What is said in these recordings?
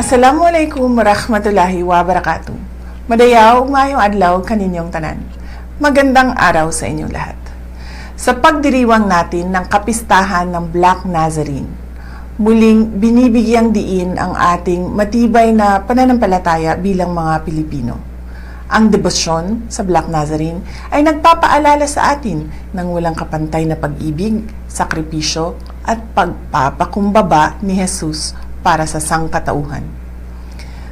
Assalamualaikum warahmatullahi wabarakatuh. Madayaw, mayong adlaw kaninyong tanan. Magandang araw sa inyong lahat. Sa pagdiriwang natin ng kapistahan ng Black Nazarene, muling binibigyang diin ang ating matibay na pananampalataya bilang mga Pilipino. Ang debosyon sa Black Nazarene ay nagpapaalala sa atin ng walang kapantay na pag-ibig, sakripisyo at pagpapakumbaba ni Jesus para sa sangkatauhan.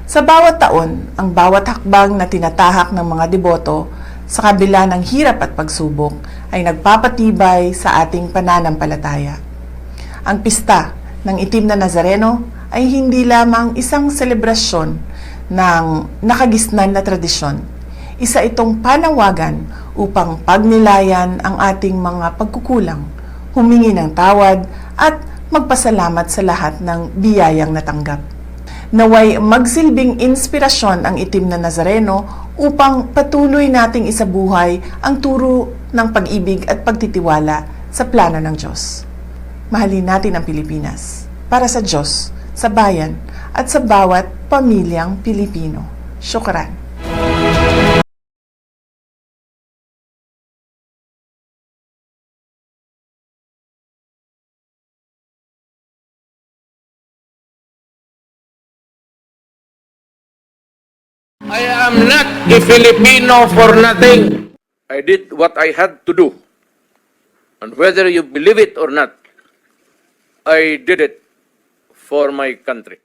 Sa bawat taon, ang bawat hakbang na tinatahak ng mga deboto sa kabila ng hirap at pagsubok ay nagpapatibay sa ating pananampalataya. Ang pista ng Itim na Nazareno ay hindi lamang isang selebrasyon ng nakagisnan na tradisyon. Isa itong panawagan upang pagnilayan ang ating mga pagkukulang, humingi ng tawad at magpasalamat sa lahat ng biyayang natanggap. Naway magsilbing inspirasyon ang Itim na Nazareno upang patuloy nating isabuhay ang turo ng pag-ibig at pagtitiwala sa plano ng Diyos. Mahalin natin ang Pilipinas para sa Diyos, sa bayan at sa bawat pamilyang Pilipino. Syukran. I am not a Filipino for nothing. I did what I had to do. And whether you believe it or not, I did it for my country.